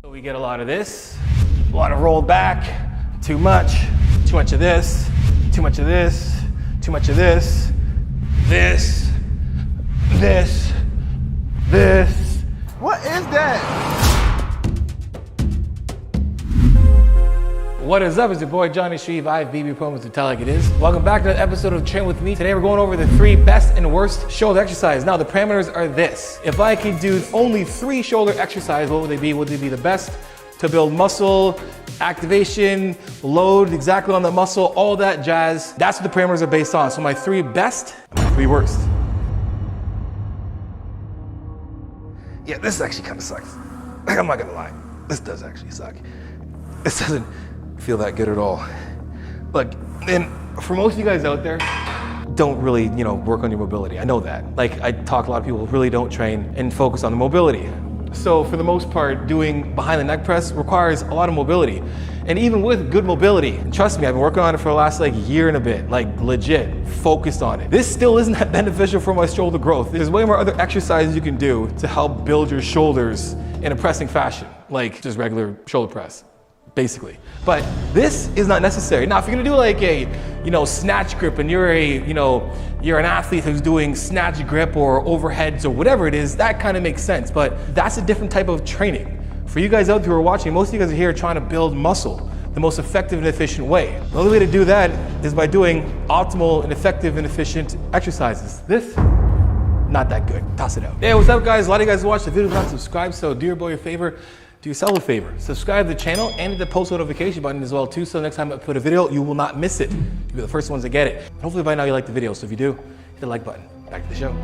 We get a lot of this, a lot of rolled back, too much of this, too much of this, too much of this, this. What is that? What is up? It's your boy Johnny Shreve. I have BB Promos to tell like it is. Welcome back to another episode of Train With Me. Today we're going over the 3 best and worst shoulder exercises. Now the parameters are this. If I could do only 3 shoulder exercises, what would they be? Would they be the best to build muscle, activation, load exactly on the muscle, all that jazz? That's what the parameters are based on. So my 3 best, my 3 worst. Yeah, this actually kind of sucks. I'm not gonna lie. This does actually suck. This doesn't feel that good at all. Look, and for most of you guys out there, don't really, work on your mobility. I know that. Like, I talk to a lot of people who really don't train and focus on the mobility. So for the most part, doing behind the neck press requires a lot of mobility. And even with good mobility, and trust me, I've been working on it for the last year and a bit, legit, focused on it. This still isn't that beneficial for my shoulder growth. There's way more other exercises you can do to help build your shoulders in a pressing fashion, like just regular shoulder press, basically. But this is not necessary. Now, if you're gonna do a, snatch grip and you're an athlete who's doing snatch grip or overheads or whatever it is, that kind of makes sense. But that's a different type of training. For you guys out there who are watching, most of you guys are here trying to build muscle the most effective and efficient way. The only way to do that is by doing optimal and effective and efficient exercises. This, not that good. Toss it out. Hey, what's up guys? A lot of you guys watch the video, not subscribe, so do your boy a favor. Do yourself a favor. Subscribe to the channel and hit the post notification button as well too, so next time I put a video, you will not miss it. You'll be the first ones to get it. And hopefully by now you like the video, so if you do, hit the like button. Back to the show.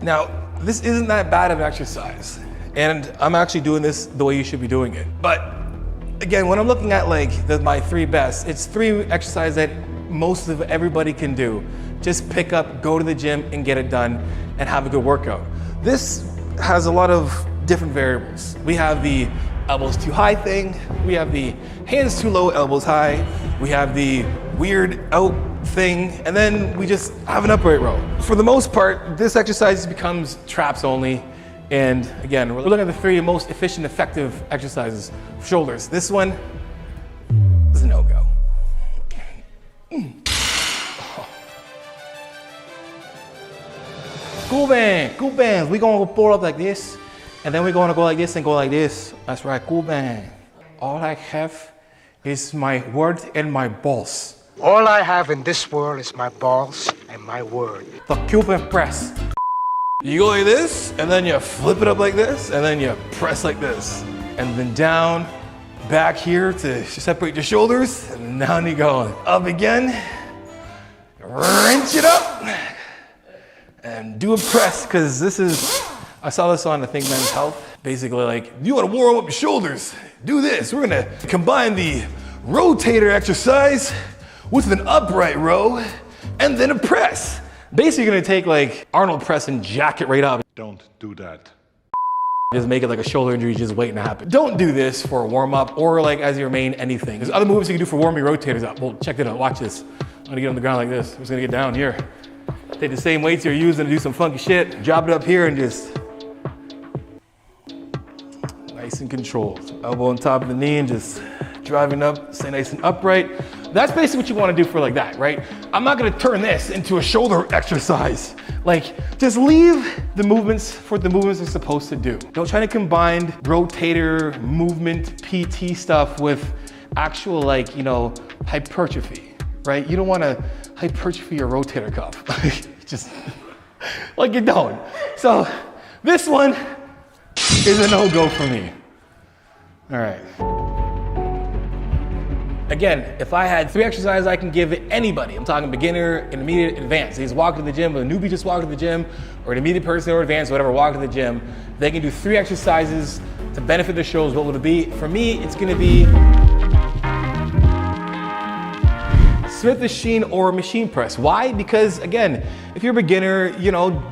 Now, this isn't that bad of an exercise, and I'm actually doing this the way you should be doing it. But again, when I'm looking at my 3 best, it's 3 exercises that most of everybody can do. Just pick up, go to the gym and get it done and have a good workout. This has a lot of different variables. We have the elbows too high thing. We have the hands too low, elbows high. We have the weird out thing. And then we just have an upright row. For the most part, this exercise becomes traps only. And again, we're looking at the 3 most efficient, effective exercises for shoulders. This one is a no-go. Cool bands. We're gonna pull up like this, and then we're gonna go like this and go like this. That's right, cool band. All I have is my word and my balls. All I have in this world is my balls and my word. The Cuban press. You go like this, and then you flip it up like this, and then you press like this. And then down, back here to separate your shoulders, and down you go. Up again, wrench it up. And do a press, because I saw this on, I think, Men's Health. Basically, you want to warm up your shoulders, do this. We're gonna combine the rotator exercise with an upright row, and then a press. Basically, you're gonna take Arnold press and jack it right up. Don't do that. Just make it like a shoulder injury just waiting to happen. Don't do this for a warm up or as your main anything. There's other movements you can do for warming your rotators up. Well, check it out, watch this. I'm gonna get on the ground like this. I'm just gonna get down here. Take the same weights you're using to do some funky shit, drop it up here and just nice and controlled. Elbow on top of the knee and just driving up, stay nice and upright. That's basically what you want to do for that, right? I'm not gonna turn this into a shoulder exercise. Just leave the movements for what the movements are supposed to do. Don't try to combine rotator movement PT stuff with actual hypertrophy, right? You don't want to hypertrophy your rotator cuff. You don't. So this one is a no-go for me. All right. Again, if I had 3 exercises I can give anybody, I'm talking beginner, intermediate, advanced. They just walk to the gym, a newbie just walked to the gym, or an intermediate person or advanced, whatever, walk to the gym. They can do 3 exercises to benefit their shoulders. What would it be? For me, it's gonna be Smith machine or machine press. Why? Because again, if you're a beginner,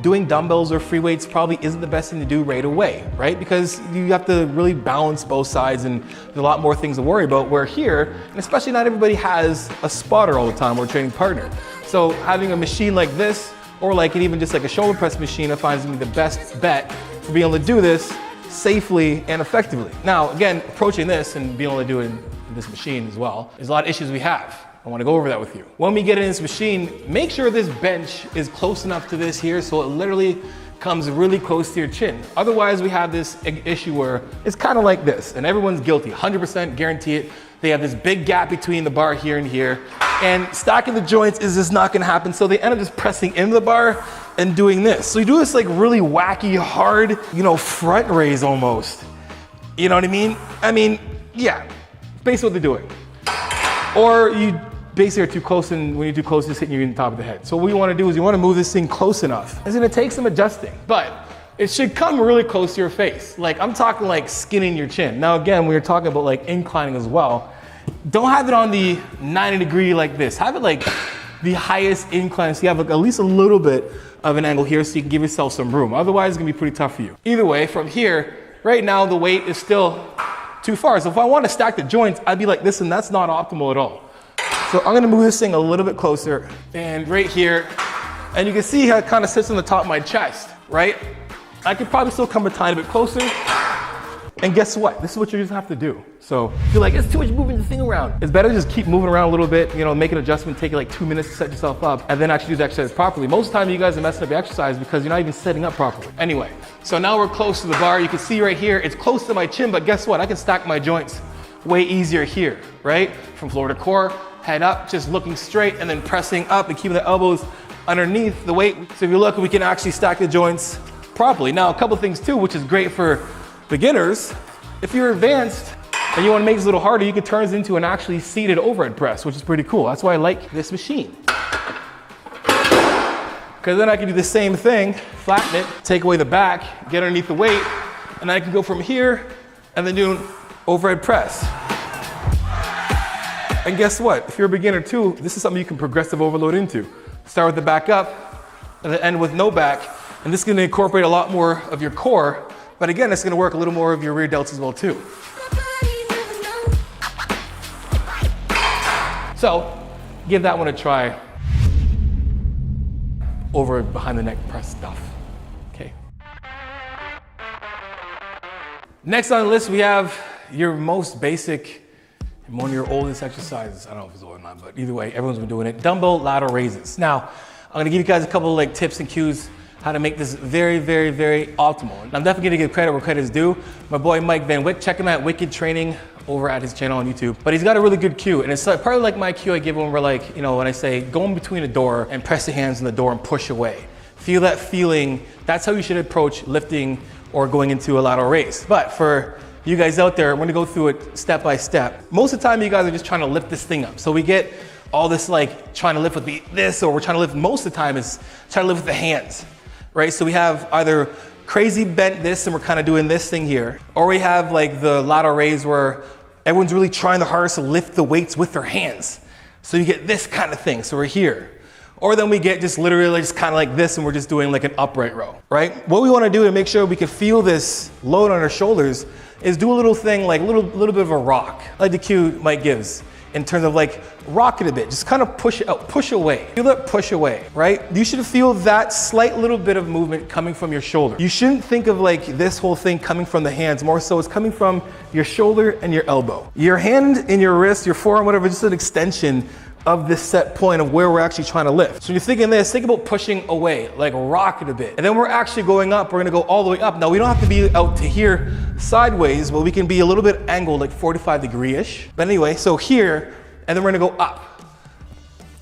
doing dumbbells or free weights probably isn't the best thing to do right away, right? Because you have to really balance both sides and there's a lot more things to worry about. Where here, and especially not everybody has a spotter all the time or a training partner. So having a machine like this or like even just like a shoulder press machine, I find is gonna be the best bet for being able to do this safely and effectively. Now, again, approaching this and being able to do it in this machine as well, there's a lot of issues we have. I wanna go over that with you. When we get in this machine, make sure this bench is close enough to this here so it literally comes really close to your chin. Otherwise, we have this issue where it's kind of like this, and everyone's guilty, 100% guarantee it. They have this big gap between the bar here and here, and stacking the joints is just not gonna happen, so they end up just pressing into the bar and doing this. So you do this like really wacky, hard, front raise almost. You know what I mean? Yeah, basically what they're doing. Or you basically are too close, and when you're too close, just hitting you in the top of the head. So what you wanna do is you wanna move this thing close enough. It's gonna take some adjusting, but it should come really close to your face. Like I'm talking like skinning your chin. Now again, we were talking about like inclining as well. Don't have it on the 90 degree like this. Have it like the highest incline so you have like at least a little bit of an angle here so you can give yourself some room. Otherwise, it's gonna be pretty tough for you. Either way, from here, right now the weight is still too far. So if I want to stack the joints, I'd be like this, and that's not optimal at all. So I'm gonna move this thing a little bit closer, and right here, and you can see how it kind of sits on the top of my chest, right? I could probably still come a tiny bit closer, and guess what? This is what you just have to do. So if you're like, it's too much moving the thing around, it's better to just keep moving around a little bit, make an adjustment, take it like 2 minutes to set yourself up, and then actually do the exercise properly. Most of the time you guys are messing up your exercise because you're not even setting up properly. Anyway, so now we're close to the bar. You can see right here, it's close to my chin, but guess what? I can stack my joints way easier here, right? From floor to core, head up, just looking straight, and then pressing up and keeping the elbows underneath the weight. So if you look, we can actually stack the joints properly. Now, a couple things too, which is great for beginners. If you're advanced and you want to make this a little harder, you can turn this into an actually seated overhead press, which is pretty cool. That's why I like this machine. Because then I can do the same thing, flatten it, take away the back, get underneath the weight, and I can go from here and then do an overhead press. And guess what? If you're a beginner too, this is something you can progressive overload into. Start with the back up and then end with no back. And this is gonna incorporate a lot more of your core, but again, it's gonna work a little more of your rear delts as well too. So, give that one a try. Over behind the neck press stuff, okay? Next on the list, we have your most basic and one of your oldest exercises. I don't know if it's old or not, but either way, everyone's been doing it. Dumbbell lateral raises. Now, I'm gonna give you guys a couple of like tips and cues how to make this very, very, very optimal. And I'm definitely gonna give credit where credit is due. My boy Mike Van Wyck, check him out, Wicked Training, over at his channel on YouTube. But he's got a really good cue, and it's probably like my cue I give when we're like, when I say go in between a door and press your hands on the door and push away. Feel that feeling. That's how you should approach lifting or going into a lateral raise. But for you guys out there, I'm gonna go through it step by step. Most of the time, you guys are just trying to lift this thing up. So we get all this like trying to lift with this, or we're trying to lift, most of the time is trying to lift with the hands, right? So we have either crazy bent this and we're kind of doing this thing here, or we have like the lateral raise where everyone's really trying the hardest to lift the weights with their hands. So you get this kind of thing, so we're here. Or then we get just literally just kind of like this and we're just doing like an upright row, right? What we want to do to make sure we can feel this load on our shoulders is do a little thing like a little bit of a rock, like the cue Mike gives, in terms of like rock it a bit, just kind of push it out, push away. Feel that push away, right? You should feel that slight little bit of movement coming from your shoulder. You shouldn't think of like this whole thing coming from the hands, more so it's coming from your shoulder and your elbow. Your hand and your wrist, your forearm, whatever, just an extension of this set point of where we're actually trying to lift. So when you're thinking this, think about pushing away, like rock it a bit. And then we're actually going up, we're gonna go all the way up. Now we don't have to be out to here sideways, but we can be a little bit angled, like 45-degree-ish. But anyway, so here, and then we're gonna go up,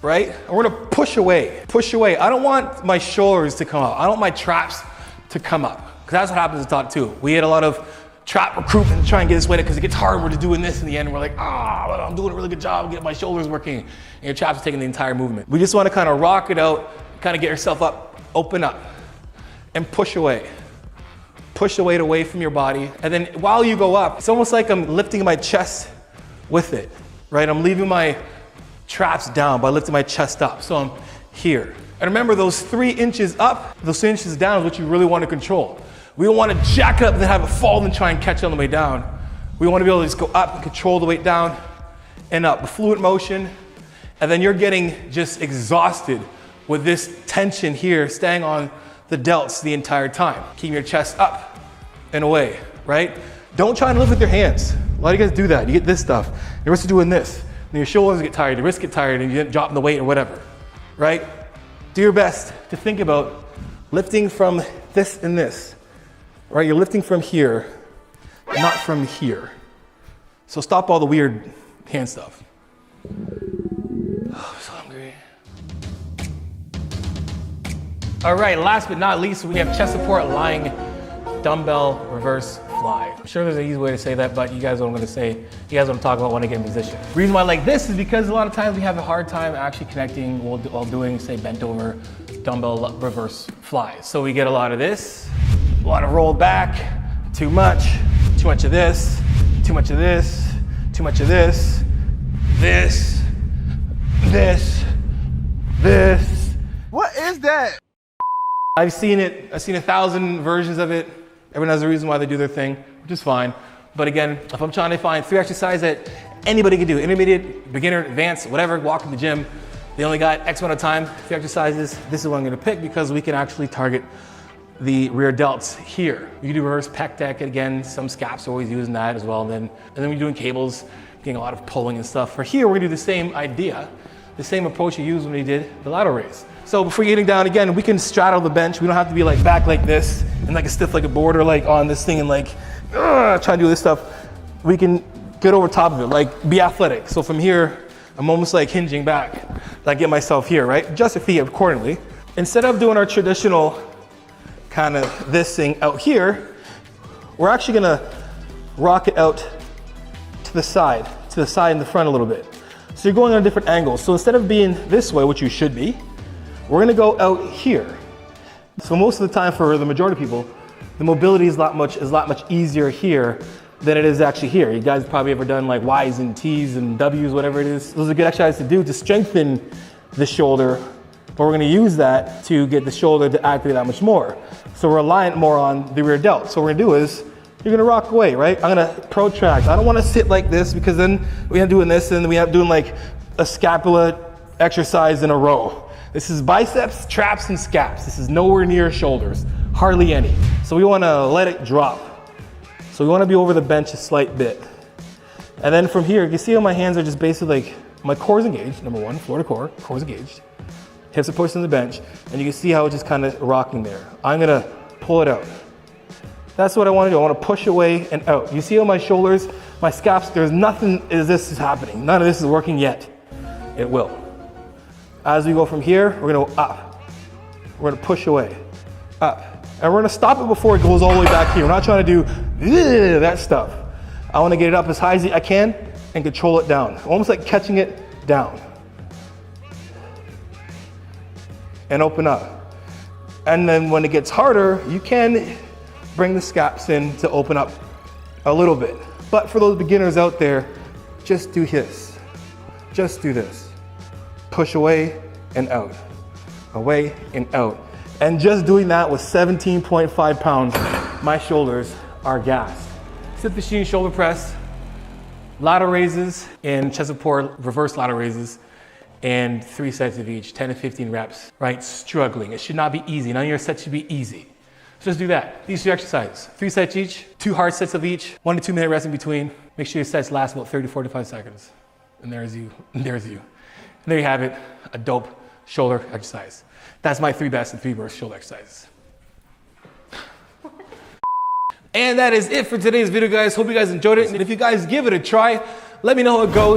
right? And we're gonna push away, push away. I don't want my shoulders to come up. I don't want my traps to come up, because that's what happens in top two. We had a lot of trap recruitment to try and get this weighted because it gets hard. We're just doing this in the end. We're like, I'm doing a really good job getting my shoulders working. And your traps are taking the entire movement. We just want to kind of rock it out, kind of get yourself up, open up, and push away. Push the weight away from your body. And then while you go up, it's almost like I'm lifting my chest with it, right? I'm leaving my traps down by lifting my chest up. So I'm here. And remember, those 3 inches up, those 3 inches down is what you really want to control. We don't want to jack it up and then have it fall and try and catch it on the way down. We want to be able to just go up and control the weight down and up. The fluid motion, and then you're getting just exhausted with this tension here staying on the delts the entire time. Keep your chest up and away, right? Don't try and lift with your hands. A lot of you guys do that. You get this stuff. Your wrists are doing this. And your shoulders get tired, your wrists get tired, and you end up dropping the weight or whatever, right? Do your best to think about lifting from this and this, right? You're lifting from here, not from here. So stop all the weird hand stuff. Oh, I'm so hungry. All right, last but not least, we have chest support lying dumbbell reverse fly. I'm sure there's an easy way to say that, but you guys know what I'm gonna say. You guys know what I'm talking about when I get in position. The reason why I like this is because a lot of times we have a hard time actually connecting while doing, say, bent over dumbbell reverse flies. So we get a lot of this, a lot of rolled back, too much of this, too much of this, too much of this, this, this. What is that? I've seen 1,000 versions of it. Everyone has a reason why they do their thing, which is fine. But again, if I'm trying to find 3 exercises that anybody can do, intermediate, beginner, advanced, whatever, walk in the gym, they only got X amount of time, 3 exercises, this is what I'm gonna pick because we can actually target the rear delts here. You can do reverse pec deck again, some scaps are always using that as well. And then when you're doing cables, getting a lot of pulling and stuff. For here, we're gonna do the same idea, the same approach you used when we did the lateral raise. So before getting down again, we can straddle the bench. We don't have to be like back like this and like a stiff like a board or like on this thing and like try to do this stuff. We can get over top of it, like be athletic. So from here, I'm almost like hinging back. Like get myself here, right? Adjust your feet accordingly. Instead of doing our traditional kind of this thing out here, we're actually gonna rock it out to the side in the front a little bit. So you're going on different angles. So instead of being this way, which you should be, we're gonna go out here. So most of the time for the majority of people, the mobility is a lot much easier here than it is actually here. You guys probably ever done like Y's and T's and W's, whatever it is. Those are good exercises to do to strengthen the shoulder, but we're gonna use that to get the shoulder to activate that much more. So we're reliant more on the rear delt. So what we're gonna do is, you're gonna rock away, right? I'm gonna protract. I don't wanna sit like this because then we end up doing this and then we end up doing like a scapula exercise in a row. This is biceps, traps, and scaps. This is nowhere near shoulders, hardly any. So we wanna let it drop. So we wanna be over the bench a slight bit. And then from here, you can see how my hands are just basically like, my core is engaged, number one, floor to core is engaged. Hips are pushed on the bench, and you can see how it's just kind of rocking there. I'm gonna pull it out. That's what I wanna do. I wanna push away and out. You see how my shoulders, my scaps, there's nothing this is happening. None of this is working yet. It will. As we go from here, we're gonna go up. We're gonna push away, up. And we're gonna stop it before it goes all the way back here. We're not trying to do that stuff. I wanna get it up as high as I can and control it down. Almost like catching it down. And open up. And then when it gets harder, you can bring the scaps in to open up a little bit. But for those beginners out there, just do this. Just do this. Push away and out. Away and out. And just doing that with 17.5 pounds, my shoulders are gassed. Sit machine shoulder press, lateral raises, and chest support, reverse lateral raises, and 3 sets of each, 10 to 15 reps, right? Struggling. It should not be easy. None of your sets should be easy. So just do that. These 3 exercises, 3 sets each, 2 hard sets of each, 1 to 2 minute rest in between. Make sure your sets last about 30 to 45 seconds. And there's you, and there's you. And there you have it, a dope shoulder exercise. That's my 3 best and 3 worst shoulder exercises. And that is it for today's video, guys. Hope you guys enjoyed it. And if you guys give it a try, let me know how it goes.